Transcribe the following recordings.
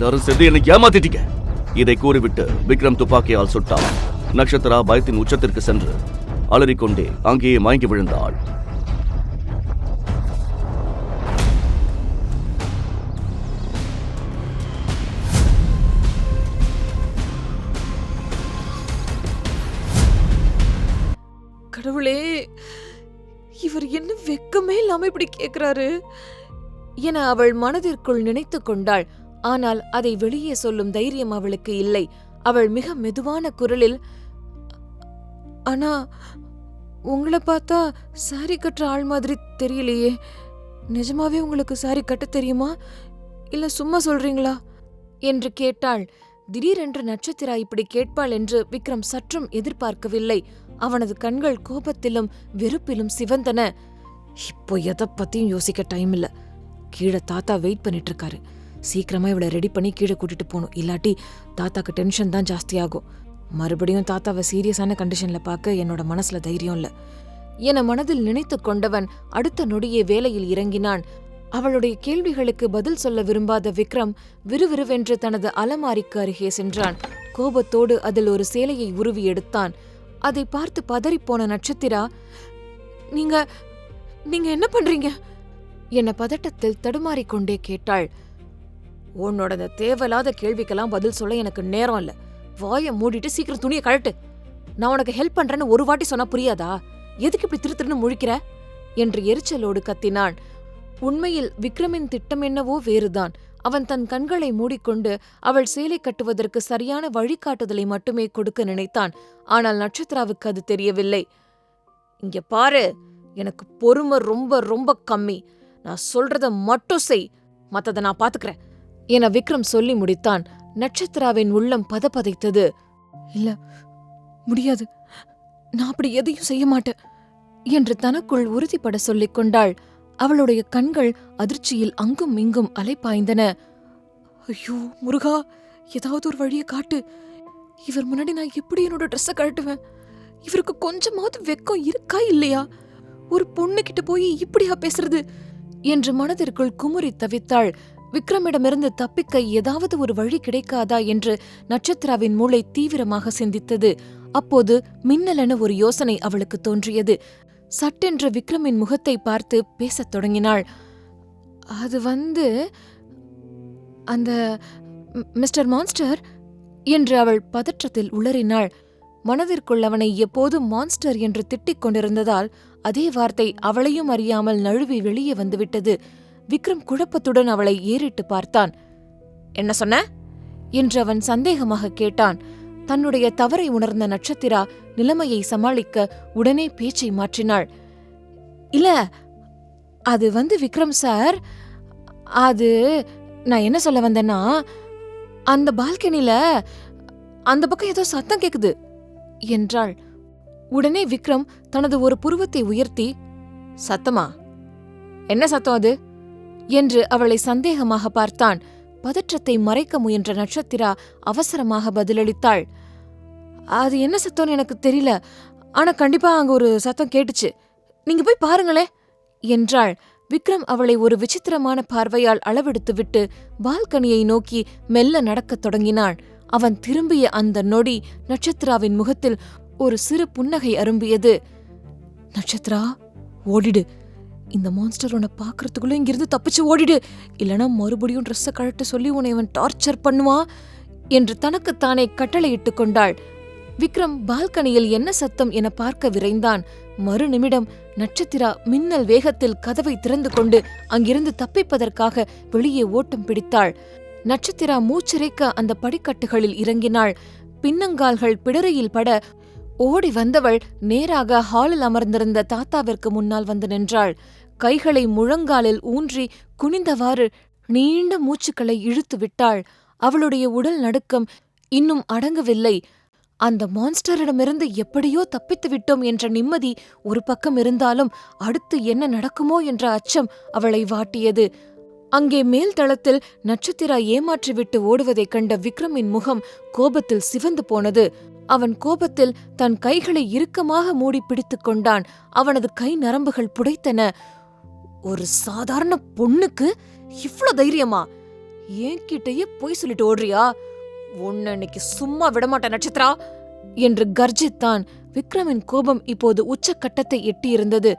எல்லாரும் சேர்ந்து என்னை ஏமாத்திட்டீங்க. இதை கூறிவிட்டு விக்ரம் துப்பாக்கியால் சுட்டான். நட்சத்திரா பயத்தின் உச்சத்திற்கு சென்று அலறிக்கொண்டே அங்கேயே மயங்கி விழுந்தாள். கடவுளே, இவர் என்ன வெக்கமே இல்லாம இப்படி கேக்குறாரு என அவள் மனதிற்குள் நினைத்து கொண்டாள். ஆனால் அதை வெளியே சொல்லும் தைரியம் அவளுக்கு இல்லை. அவள் மிக மெதுவான குரலில், ஆனா உங்களை பார்த்தா சாரி கட்டுற ஆள் மாதிரி தெரியலையே, நிஜமாவே உங்களுக்கு சாரி கட்ட தெரியுமா இல்ல சும்மா சொல்றீங்களா என்று கேட்டாள். திடீரென்று நட்சத்திரா இப்படி கேட்பாள் என்று விக்ரம் சற்றும் எதிர்பார்க்கவில்லை. அவனது கண்கள் கோபத்திலும் வெறுப்பிலும் சிவந்தன. இப்போ எதை பத்தியும் யோசிக்க டைம் இல்ல. கீழே தாத்தா வெயிட் பண்ணிட்டு இருக்காரு. சீக்கிரமா இவளை ரெடி பண்ணி கீழே கூட்டிட்டு போகணும். இல்லாட்டி தாத்தாக்கு டென்ஷன் தான் ஜாஸ்தி ஆகும். மறுபடியும் தாத்தாவை சீரியஸான கண்டிஷன்ல பார்க்க என்னோட மனசுல தைரியம் இல்ல என மனதில் நினைத்து கொண்டவன் அடுத்த நொடியே வேலையில் இறங்கினான். அவளுடைய கேள்விகளுக்கு பதில் சொல்ல விரும்பாத விக்ரம் விறுவிறுவென்று தனது அலமாரிக்கு அருகே சென்றான். கோபத்தோடு அதில் ஒரு சேலையை உருவி எடுத்தான். அதை பார்த்து பதறிப்போன நட்சத்திரா, நீங்க நீங்க என்ன பண்றீங்க என பதட்டத்தில் தடுமாறிக்கொண்டே கேட்டாள். உன்னோட தேவையில்லாத கேள்விக்கெல்லாம் பதில் சொல்ல எனக்கு நேரம் இல்ல. வாயை மூடிட்டு சீக்கிரம் துணியை கழட்டு. நான் உனக்கு ஹெல்ப் பண்றேன்னு ஒரு வாட்டி சொன்னா புரியாதா? எதுக்கு இப்படி திருத்திருன்னு முழிக்கிற என்று எரிச்சலோடு கத்தினான். உண்மையில் விக்ரமின் திட்டம் என்னவோ வேறுதான். அவன் தன் கண்களை மூடிக்கொண்டு அவள் சேலை கட்டுவதற்கு சரியான வழிகாட்டுதலை மட்டுமே கொடுக்க நினைத்தான். ஆனால் நட்சத்திராவுக்கு அது தெரியவில்லை. இங்க பாரு, எனக்கு பொறுமை ரொம்ப ரொம்ப கம்மி. நான் சொல்றத மட்டும் செய், மத்தத நான் பாத்துக்கிறேன் என விக்ரம் சொல்லி முடித்தான். நட்சத்திராவின் உள்ளம் பதபதைத்தது. இல்ல, முடியாது, நான் அப்படி எதையும் செய்ய மாட்டேன் என்று தனக்குள் உறுதிப்பட சொல்லிக் கொண்டாள். அவளுடைய கண்கள் அதிர்ச்சியில் அங்கும் இங்கும் அலைப்பாய்ந்தன. ஐயோ முருகா, ஏதாவது ஒரு வழியை காட்டு. இவர் முன்னாடி நான் எப்படி என்னோட ட்ரெஸ்ஸை கழட்டுவேன்? இவருக்கு கொஞ்சமாவது வெக்கம் இருக்கா இல்லையா? ஒரு பொண்ணு கிட்ட போய் இப்படியா பேசுறது என்று மனதிற்குள் குமுறி தவித்தாள். விக்ரமிடமிருந்து தப்பிக்க ஏதாவது ஒரு வழி கிடைக்காதா என்று நட்சத்திராவின் மூளை தீவிரமாக சிந்தித்தது. அப்போது மின்னலென ஒரு யோசனை அவளுக்கு தோன்றியது. சட்டென்று விக்ரமின் முகத்தை பார்த்து பேசத் தொடங்கினாள். அது அந்த மிஸ்டர் மான்ஸ்டர் என்று அவள் பதற்றத்தில் உளறினாள். மனதிற்குள் அவனை எப்போதும் மான்ஸ்டர் என்று திட்டிக் கொண்டிருந்ததால் அதே வார்த்தை அவளையும் அறியாமல் நழுவி வெளியே வந்துவிட்டது. விக்ரம் குழப்பத்துடன் அவளை ஏறிட்டு பார்த்தான். என்ன சொன்ன என்று அவன் சந்தேகமாக கேட்டான். தன்னுடைய தவறை உணர்ந்த நட்சத்திரா நிலைமையை சமாளிக்க உடனே பேச்சை மாற்றினாள். இல்ல, அது விக்ரம் சார், அது நான் என்ன சொல்ல வந்தேன்னா, அந்த பால்கனில அந்த பக்கம் ஏதோ சத்தம் கேக்குது என்றாள். உடனே விக்ரம் தனது ஒரு புருவத்தை உயர்த்தி, சத்தமா? என்ன சத்தம் அது என்று அவளை சந்தேகமாக பார்த்தான். பதற்றத்தை மறைக்க முயன்ற நட்சத்திரா அவசரமாக பதிலளித்தாள். அது என்ன சத்தம்னு எனக்கு தெரியல, ஆனா கண்டிப்பா அங்க ஒரு சத்தம் கேட்டுச்சு, நீங்க போய் பாருங்களே என்றாள். விக்ரம் அவளை ஒரு விசித்திரமான பார்வையால் அளவெடுத்துவிட்டு பால்கனியை நோக்கி மெல்ல நடக்கத் தொடங்கினான். அவன் திரும்பிய அந்த நொடி நட்சத்திராவின் முகத்தில் ஒரு சிறு புன்னகை அரும்பியது. நட்சத்திரா, ஓடிடு. இந்த மான்ஸ்டர் உன்னை பாக்குறதுக்குள்ள இங்கிருந்து தப்பிச்சு ஓடிடு, இல்லனா மறுபடியும் ட்ரெஸ்ஸை கழட்ட சொல்லி உன்னை இவன் டார்ச்சர் பண்ணுவான் என்று தனக்குத்தானே கட்டளையிட்டுக் கொண்டாள். விக்ரம் பால்கனியில் என்ன சத்தம் என பார்க்க விரைந்தான். மறு நிமிடம் நட்சத்திரா மின்னல் வேகத்தில் கதவை திறந்து கொண்டு அங்கிருந்து தப்பிப்பதற்காக வெளியே ஓட்டம் பிடித்தாள். நட்சத்திரா மூச்சிறைக்க அந்த படிக்கட்டுகளில் இறங்கினாள். பின்னங்கால்கள் பிடரையில் பட ஓடி வந்தவள் நேராக ஹாலில் அமர்ந்திருந்த தாத்தாவிற்கு முன்னால் வந்து நின்றாள். கைகளை முழங்காலில் ஊன்றி குனிந்தவாறு நீண்ட மூச்சுக்களை இழுத்து விட்டாள். அவளுடைய உடல் நடுக்கம் இன்னும் அடங்கவில்லை. அந்த மான்ஸ்டரிடமிருந்து எப்படியோ தப்பித்து விட்டோம் என்ற நிம்மதி ஒரு பக்கம் இருந்தாலும் அடுத்து என்ன நடக்குமோ என்ற அச்சம் அவளை வாட்டியது. அங்கே மேல் தளத்தில் நட்சத்திரா ஏமாற்றிவிட்டு ஓடுவதைக் கண்ட விக்ரமின் முகம் கோபத்தில் சிவந்து போனது. அவன் கோபத்தில் தன் கைகளை இறுக்கமாக மூடி பிடித்துக் கொண்டான். அவனது கை நரம்புகள் புடைத்தன. ஒரு சாதாரண பொண்ணுக்கு இவ்ளோ தைரியமா என்கிட்டயே பொய் சொல்லிட்டு ஓடுறியா? உன்னை இன்னைக்கு சும்மா விடமாட்டேன் நட்சத்திரா என்று கர்ஜித்தான். விக்ரமின் கோபம் இப்போது உச்சக்கட்டத்தை எட்டியிருந்தது.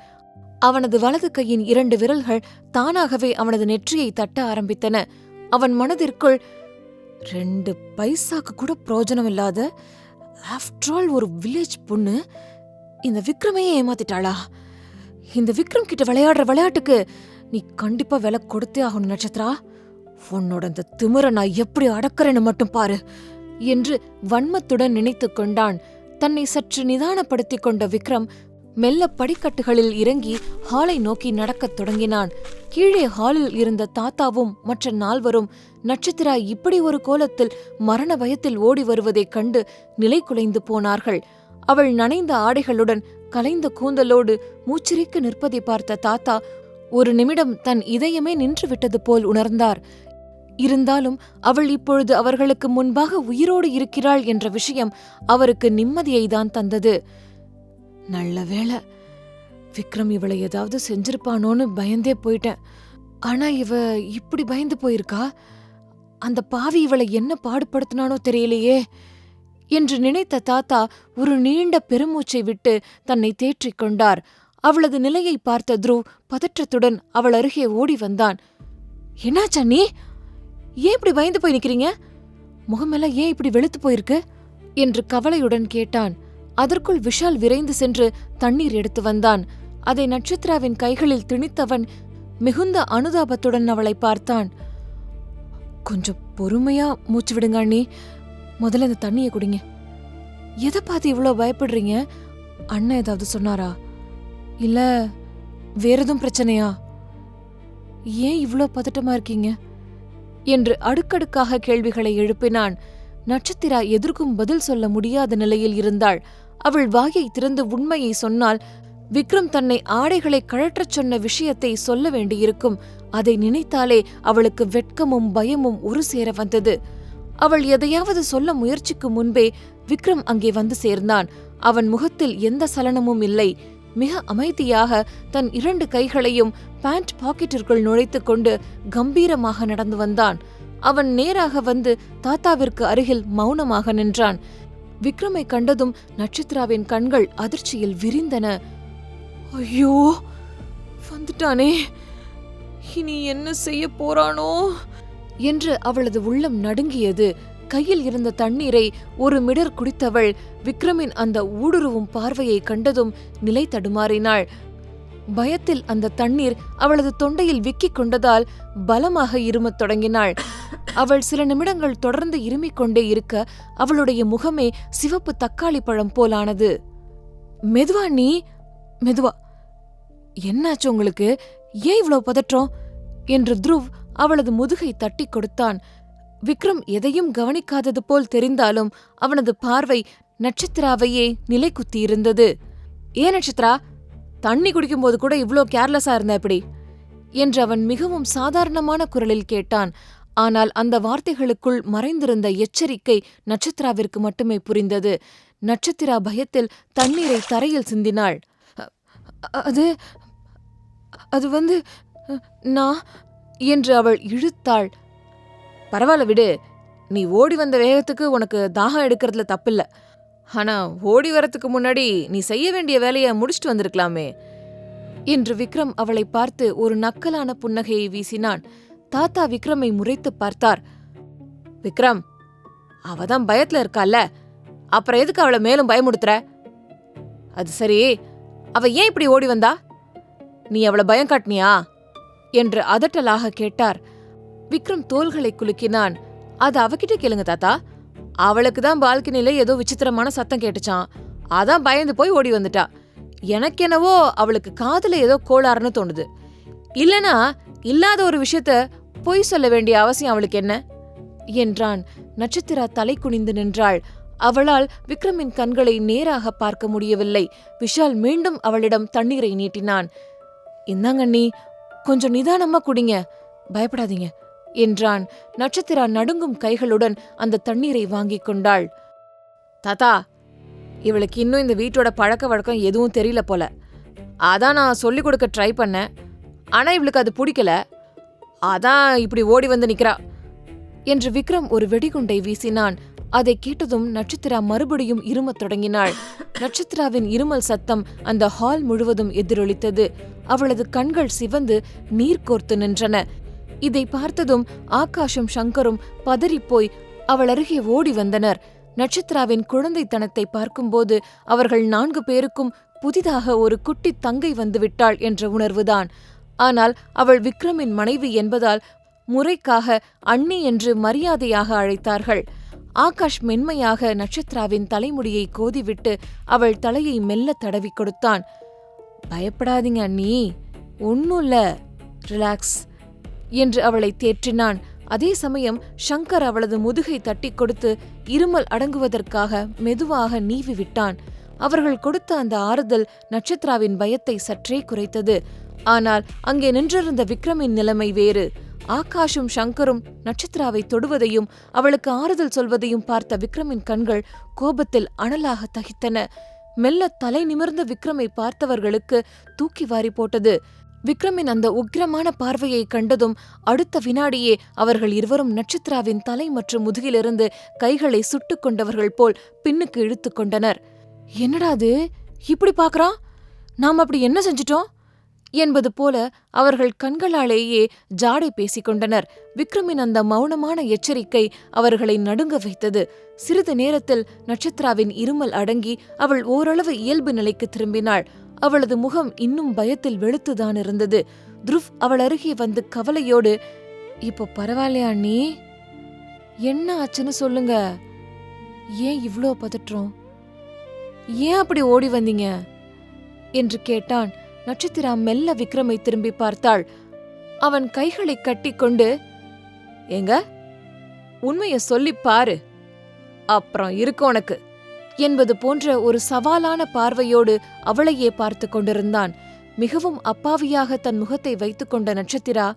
அவனது வலது கையின் 2 விரல்கள் தானாகவே அவனது நெற்றியை தட்ட ஆரம்பித்தன. அவன் மனதிற்குள் 2 பைசாக்கு கூட பிரயோஜனம் இல்லாத, ஆஃப்டர் ஆல் ஒரு வில்லேஜ் பொண்ணு இந்த விக்ரமையே ஏமாத்திட்டாளா? இந்த விக்ரம் கிட்ட விளையாடுற விளையாட்டுக்கு நீ கண்டிப்பா விலை கொடுத்தே ஆகணும் நட்சத்திரா. உன்னோட அந்த திமிர நான் எப்படி அடக்கறேன்னு மட்டும் பாரு என்று வன்மத்துடன் நினைத்து கொண்டான். தன்னை சற்று நிதானப்படுத்திக் கொண்ட விக்ரம் மெல்ல படிக்கட்டுகளில் இறங்கி ஹாலை நோக்கி நடக்கத் தொடங்கினான். கீழே ஹாலில் இருந்த தாத்தாவும் மற்ற 4வரும் நட்சத்திரா இப்படி ஒரு கோலத்தில் மரண பயத்தில் ஓடி வருவதைக் கண்டு நிலை குலைந்து போனார்கள். அவள் நனைந்த ஆடைகளுடன் கலைந்த கூந்தலோடு மூச்சிரிக்க நிற்பதை பார்த்த தாத்தா ஒரு நிமிடம் தன் இதயமே நின்று விட்டது போல் உணர்ந்தார். இருந்தாலும் அவள் இப்பொழுது அவர்களுக்கு முன்பாக உயிரோடு இருக்கிறாள் என்ற விஷயம் அவருக்கு நிம்மதியைதான் தந்தது. நல்ல வேளை, விக்ரம் இவளை ஏதாவது செஞ்சிருப்பானோன்னு பயந்தே போயிட்டேன். ஆனா இவ இப்படி பயந்து போயிருக்கா? அந்த பாவி இவளை என்ன பாடுபடுத்தினானோ தெரியலையே என்று நினைத்த தாத்தா ஒரு நீண்ட பெருமூச்சை விட்டு தன்னை தேற்றிக் கொண்டார். அவளது நிலையை பார்த்த த்ருவ் பதற்றத்துடன் அவள் அருகே ஓடி வந்தான். என்னாச்சா நீ? ஏன் இப்படி பயந்து போய் நிக்கிறீங்க? முகமெல்லாம் ஏன் இப்படி வெளுத்து போயிருக்கு என்று கவலையுடன் கேட்டான். அதற்குள் விஷால் விரைந்து சென்று தண்ணீர் எடுத்து வந்தான். அதை நட்சத்திராவின் கைகளில் திணித்தவன் மிகுந்த அனுதாபத்துடன் அவளை பார்த்தான். கொஞ்சம் பொறுமையா மூச்சு விடுங்க அண்ணி, முதல்ல இந்த தண்ணியை குடிங்க. எதை பார்த்து இவ்வளோ பயப்படுறீங்க? அண்ணன் ஏதாவது சொன்னாரா? இல்ல வேற எதுவும் பிரச்சனையா? ஏன் இவ்வளோ பதட்டமா இருக்கீங்க என்று அடுக்கடுக்காக கேள்விகளை எழுப்பினான். நட்சத்திரா எதற்கும் பதில் சொல்ல முடியாத நிலையில் இருந்தாள். அவள் வாயை திறந்து உண்மையை சொன்னால் விக்ரம் தன்னை ஆடைகளை கழற்றச் சொன்ன விஷயத்தை சொல்ல வேண்டியிருக்கும். அதை நினைத்தாலே அவளுக்கு வெட்கமும் பயமும் ஒரு சேர வந்தது. அவள் எதையாவது சொல்ல முயற்சிக்கும் முன்பே விக்ரம் அங்கே வந்து சேர்ந்தான். அவன் முகத்தில் எந்த சலனமும் இல்லை. மிக அமைதியாக தன் 2 கைகளையும் பேண்ட் பாக்கெட்டிற்குள் நுழைத்துக் கொண்டு கம்பீரமாக நடந்து வந்தான். அவன் நேராக வந்து தாத்தாவிற்கு அருகில் மௌனமாக நின்றான். விக்ரமை கண்டதும் நட்சத்திராவின் கண்கள் அதிர்ச்சியில் விரிந்தன. ஐயோ, வந்துட்டானே, இனி என்ன செய்ய போறானோ என்று அவளது உள்ளம் நடுங்கியது. கையில் இருந்த தண்ணீரை ஒரு மிடர் குடித்தவள் விக்ரமின் அந்த ஊடுருவும் பார்வையை கண்டதும் நிலை தடுமாறினாள். பயத்தில் அந்த தண்ணீர் அவளது தொண்டையில் விக்கிக் கொண்டதால் பலமாக இருமத் தொடங்கினாள். அவள் சில நிமிடங்கள் தொடர்ந்து இருமிக் கொண்டே இருக்க அவளுடைய முகமே சிவப்பு தக்காளி பழம் போலானது. மெதுவா நீ, மெதுவா. என்னாச்சு உங்களுக்கு? ஏன் இவ்வளவு பதற்றம் என்று த்ருவ் அவளது முதுகை தட்டி கொடுத்தான். விக்ரம் எதையும் கவனிக்காதது போல் தெரிந்தாலும் அவனது பார்வை நட்சத்திராவையே நிலை குத்தியிருந்தது. ஏன் நட்சத்திரா, தண்ணி குடிக்கும்போது கூட இவ்ளோ கேர்லெஸ்ஸா இருந்தா எப்படி என்று அவன் மிகவும் சாதாரணமான குரலில் கேட்டான். ஆனால் அந்த வார்த்தைகளுக்குள் மறைந்திருந்த எச்சரிக்கை நட்சத்திராவிற்கு மட்டுமே புரிந்தது. நட்சத்திரா பயத்தில் தண்ணீரை தரையில் சிந்தினாள். அது அது வந்து நான் என்று அவள் இழுத்தாள். பரவாயில்ல விடு, நீ ஓடி வந்த வேகத்துக்கு உனக்கு தாகம் எடுக்கிறதுல தப்பில்ல. ஆனா ஓடி வரத்துக்கு முன்னாடி நீ செய்ய வேண்டிய வேலையை முடிச்சுட்டு வந்திருக்கலாமே என்று விக்ரம் அவளை பார்த்து ஒரு நக்கலான புன்னகையை வீசினான். தாத்தா விக்ரமை முறைத்து பார்த்தார். விக்ரம், அவதான் பயத்துல இருக்கால, அப்புறம் எதுக்கு அவளை மேலும் பயமுடுத்துற? அது சரி, அவ ஏன் இப்படி ஓடி வந்தா? நீ அவளை பயம் காட்டினியா என்று அதட்டலாக கேட்டார். விக்ரம் தோள்களை குலுக்கினான். அது அவகிட்ட கேளுங்க தாத்தா. அவளுக்கு தான் பால்கனில ஏதோ விசித்திரமான சத்தம் கேட்டுச்சான். அதான் பயந்து போய் ஓடி வந்துட்டா. எனக்கெனவோ அவளுக்கு காதுல ஏதோ கோளாறுன்னு தோணுது. இல்லனா இல்லாத ஒரு விஷயத்த பொய் சொல்ல வேண்டிய அவசியம் அவளுக்கு என்ன என்றான். நட்சத்திரா தலை குனிந்து நின்றாள். அவளால் விக்ரமின் கண்களை நேராக பார்க்க முடியவில்லை. விஷால் மீண்டும் அவளிடம் தண்ணீரை நீட்டினான். இந்தாங்கண்ணி, கொஞ்சம் நிதானமா குடிங்க, பயப்படாதீங்க என்றான். நட்சத்திரா நடுங்கும் கைகளுடன் அந்த தண்ணீரை வாங்கிக் கொண்டாள். தாத்தா, இவளுக்கு இன்னும் இந்த வீட்டோட பழக்க வழக்கம் எதுவும் தெரியல போல. அதான் நான் சொல்லிக் கொடுக்க ட்ரை பண்ணேன். ஆனா இவளுக்கு அது பிடிக்கல. அதான் இப்படி ஓடி வந்து நிக்கிறா. என்று விக்ரம் ஒரு வெடிகுண்டை வீசினான். அதை கேட்டதும் நட்சத்திரா மறுபடியும் இருமத் தொடங்கினாள். நட்சத்திராவின் இருமல் சத்தம் அந்த ஹால் முழுவதும் எதிரொலித்தது. அவளது கண்கள் சிவந்து நீர் கோர்த்து நின்றன. இதை பார்த்ததும் ஆகாஷும் சங்கரும் பதறிப்போய் அவள் அருகே ஓடி வந்தனர். நட்சத்திராவின் குழந்தைத்தனத்தை பார்க்கும்போது அவர்கள் 4 பேருக்கும் புதிதாக ஒரு குட்டி தங்கை வந்துவிட்டாள் என்ற உணர்வுதான். ஆனால் அவள் விக்ரமின் மனைவி என்பதால் முறைக்காக அண்ணி என்று மரியாதையாக அழைத்தார்கள். ஆகாஷ் மென்மையாக நட்சத்திராவின் தலைமுடியை கோதிவிட்டு அவள் தலையை மெல்ல தடவி கொடுத்தான். பயப்படாதீங்க அண்ணி, ஒன்னும் ரிலாக்ஸ் என்று அவளை தேற்றினான். அதே சமயம் சங்கர் அவளது முதுகை தட்டி கொடுத்து இருமல் அடங்குவதற்காக மெதுவாக நீவி விட்டான். அவர்கள் கொடுத்த அந்த ஆறுதல் நட்சத்திராவின் பயத்தை சற்றே குறைத்தது. ஆனால் அங்கே நின்றிருந்த விக்ரமின் நிலைமை வேறு. ஆகாஷும் சங்கரும் நட்சத்திராவை தொடுவதையும் அவளுக்கு ஆறுதல் சொல்வதையும் பார்த்த விக்ரமின் கண்கள் கோபத்தில் அனலாக தகித்தன. மெல்ல தலை நிமிர்ந்த விக்ரமை பார்த்தவர்களுக்கு தூக்கி வாரி போட்டது. விக்ரமின் அந்த உக்கிரமான பார்வையை கண்டதும் அடுத்த வினாடியே அவர்கள் இருவரும் நட்சத்திராவின் தலை மற்றும் முதுகிலிருந்து கைகளை சுட்டுக் கொண்டவர்கள் போல் பின்னுக்கு இழுத்து கொண்டனர். என்னடாது இப்படி பாக்குறான், நாம் அப்படி என்ன செஞ்சிட்டோம் என்பது போல அவர்கள் கண்களாலேயே ஜாடை பேசிக்கொண்டனர். விக்ரமின் அந்த மௌனமான எச்சரிக்கை அவர்களை நடுங்க வைத்தது. சிறிது நேரத்தில் நட்சத்திராவின் இருமல் அடங்கி அவள் ஓரளவு இயல்பு நிலைக்கு திரும்பினாள். அவளது முகம் இன்னும் பயத்தில் வெளுத்துதான் இருந்தது. துருவ் அவள் அருகே வந்து கவலையோடு, இப்போ பரவாயில்லையா அண்ணி, என்ன ஆச்சுன்னு சொல்லுங்க, ஏன் இவ்ளோ பதற்றோம், ஏன் அப்படி ஓடி வந்தீங்க என்று கேட்டான். நட்சத்திரா மெல்ல விக்ரமை திரும்பி பார்த்தாள். அவன் கைகளை கட்டிக்கொண்டு, ஏங்க உண்மைய சொல்லி பாரு, அப்புறம் இருக்கு உனக்கு என்பது போன்ற ஒரு சவாலான பார்வையோடு அவளையே பார்த்து கொண்டிருந்தான். மிகவும் அப்பாவியாக தன் முகத்தை வைத்துக்கொண்ட நட்சத்திரா,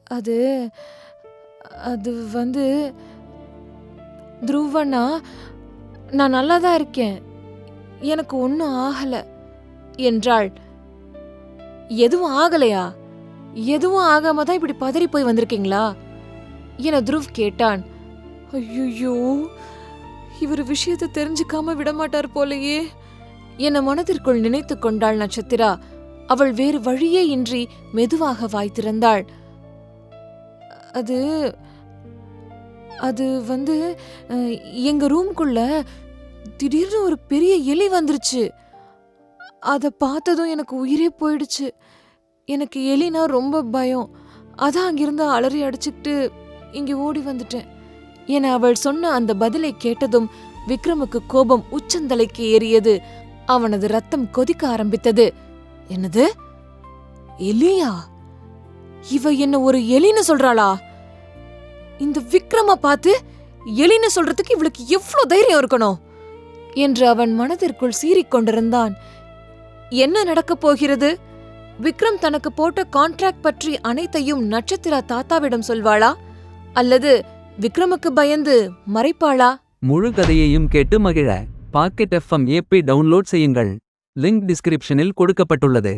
அது அது வந்து துருவண்ணா, நான் நல்லாதான் இருக்கேன், எனக்கு ஒன்னும் ஆகல என்றாள். எதுவும் ஆகலையா? எதுவும் ஆகாம தான் இப்படி பதறி போய் வந்திருக்கீங்களா என துருவ் கேட்டான். ஐயோ, இவர் விஷயத்தை தெரிஞ்சுக்காம விடமாட்டார் போலையே என மனதிற்குள் நினைத்து கொண்டாள் நட்சத்திரா. அவள் வேறு வழியே இன்றி மெதுவாக வாய் திறந்தாள். அது அது வந்து எங்க ரூம்குள்ள திடீர்னு ஒரு பெரிய எலி வந்துருச்சு. அதை பார்த்ததும் எனக்கு உயிரே போயிடுச்சு. எனக்கு எலினா ரொம்ப பயம். அதான் அங்கிருந்து அலறி அடிச்சுக்கிட்டு இங்க ஓடி வந்துட்டேன் என அவள் சொன்ன அந்த பதிலை கேட்டதும் விக்ரமுக்கு கோபம் உச்சந்தலைக்கு ஏறியது. அவனது ரத்தம் கொதிக்க ஆரம்பித்தது. என்னது, எலியா? இவ என்ன ஒரு எலின்னு சொல்றாளா? இந்த விக்ரம பார்த்து எலின்னு சொல்றதுக்கு இவளுக்கு எவ்வளவு தைரியம் இருக்கணும் என்று அவன் மனதிற்குள் சீறிக்கொண்டிருந்தான். என்ன நடக்கப் போகிறது? விக்ரம் தனக்கு போட்ட கான்ட்ராக்ட் பற்றி அனைத்தையும் நட்சத்திரா தாத்தாவிடம் சொல்வாளா, அல்லது விக்ரமுக்கு பயந்து மறைப்பாளா? முழு கதையையும் கேட்டு மகிழ பாக்கெட் FM ஆப்பை டவுன்லோட் செய்யுங்கள். லிங்க் டிஸ்கிரிப்ஷனில் கொடுக்கப்பட்டுள்ளது.